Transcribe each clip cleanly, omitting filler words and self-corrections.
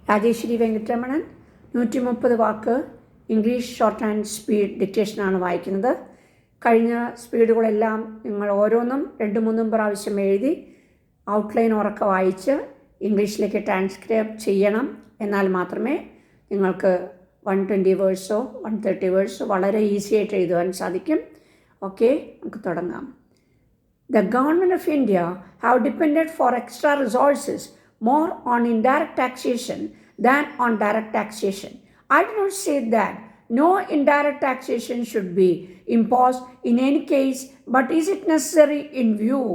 രാജേശ്വരി വെങ്കിട്ടരമണൻ 130 വാക്ക് English short hand speed ഡിക്റ്റേഷനാണ് വായിക്കുന്നത്. കഴിഞ്ഞ സ്പീഡുകളെല്ലാം നിങ്ങൾ ഓരോന്നും 2-3 പ്രാവശ്യം എഴുതി ഔട്ട്ലൈൻ ഉറക്കെ വായിച്ച് ഇംഗ്ലീഷിലേക്ക് ട്രാൻസ്ക്രൈബ് ചെയ്യണം. എന്നാൽ മാത്രമേ നിങ്ങൾക്ക് 120 വേഴ്സോ 130 വേഴ്സോ വളരെ ഈസി ആയിട്ട് എഴുതുവാൻ സാധിക്കും. ഓക്കെ, നമുക്ക് തുടങ്ങാം. The government of India have depended for extra resources more on indirect taxation than on direct taxation. I do not say that no indirect taxation should be imposed in any case, but is it necessary in view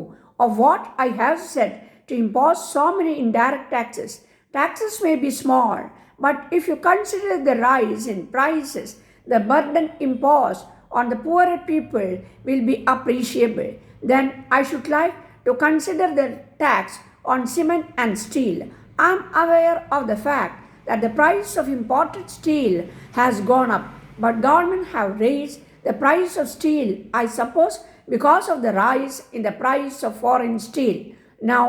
of what I have said to impose so many indirect taxes? Taxes may be small, but if you consider the rise in prices, the burden imposed on the poorer people will be appreciable. Then I should like to consider the tax on cement and steel. I am aware of the fact that the price of imported steel has gone up, but government have raised the price of steel, I suppose, because of the rise in the price of foreign steel. Now,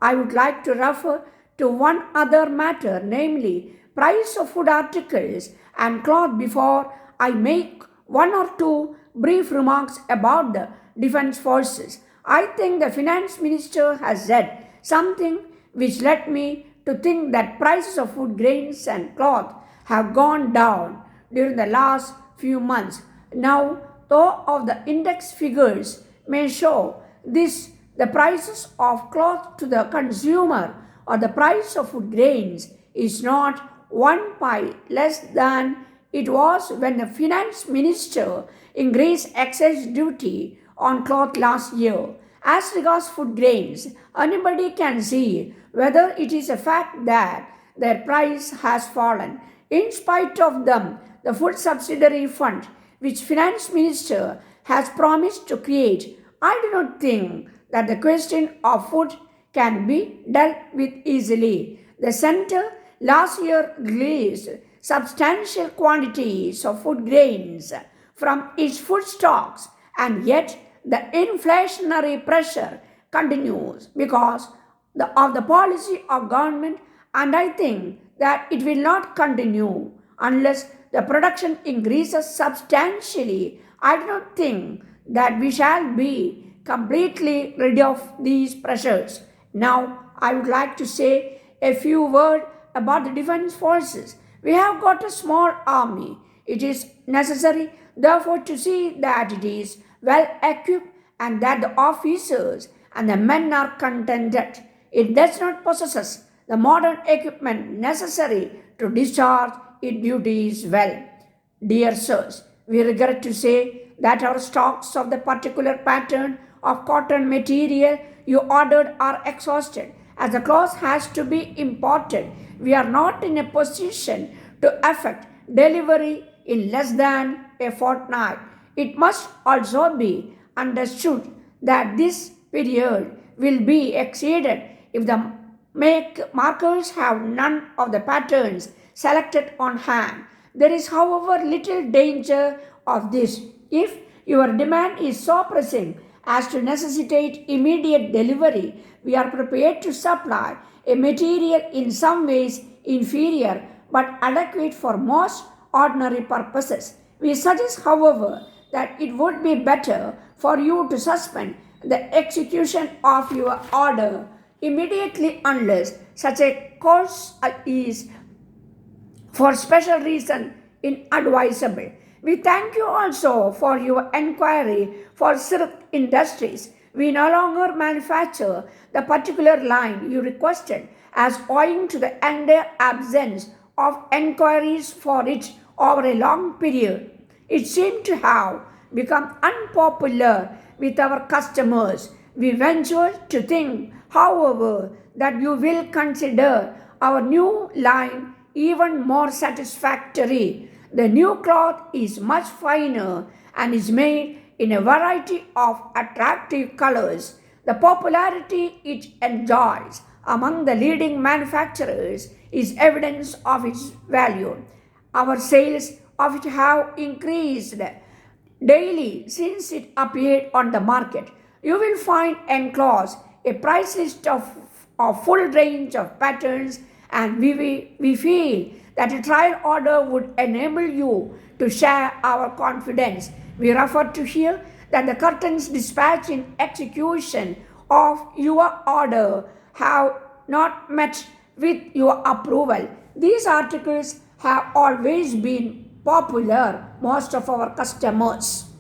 I would like to refer to one other matter, namely price of food articles and cloth before I make one or two brief remarks about the defense forces. I think the finance minister has said something which led me to think that prices of food grains and cloth have gone down during the last few months. Now, though of the index figures may show this, the prices of cloth to the consumer or the price of food grains is not 1 pie less than it was when the finance minister increased excise duty on cloth last year. As regards food grains, anybody can see whether it is a fact that their price has fallen. In spite of them, the food subsidiary fund, which finance minister has promised to create, I do not think that the question of food can be dealt with easily. The center last year released substantial quantities of food grains from its food stocks, and yet the inflationary pressure continues because of the policy of government, and I think that it will not continue unless the production increases substantially. I do not think that we shall be completely rid of these pressures. Now, I would like to say a few words about the defense forces. We have got a small army. It is necessary, therefore, to see that it is well equipped and that the officers and the men are contented. It does not possess the modern equipment necessary to discharge its duties well. Dear sirs, we regret to say that our stocks of the particular pattern of cotton material you ordered are exhausted. As the cloth has to be imported, we are not in a position to effect delivery in less than a fortnight. It must also be understood that this period will be exceeded if the markers have none of the patterns selected on hand. There is, however, little danger of this. If your demand is so pressing as to necessitate immediate delivery, we are prepared to supply a material in some ways inferior but adequate for most ordinary purposes. We suggest, however, that it would be better for you to suspend the execution of your order immediately unless such a course is for special reason inadvisable. We thank you also for your inquiry for silk industries. We no longer manufacture the particular line you requested, as owing to the entire absence of inquiries for it over a long period, it seemed to have become unpopular with our customers. We venture to think, however, that you will consider our new line even more satisfactory. The new cloth is much finer and is made in a variety of attractive colors. The popularity it enjoys among the leading manufacturers is evidence of its value. Our sales of it have increased daily since it appeared on the market. You will find enclosed a price list of full range of patterns and we feel that a trial order would enable you to share our confidence. We refer to here that the curtains dispatched in execution of your order have not met with your approval. These articles have always been popular most of our customers.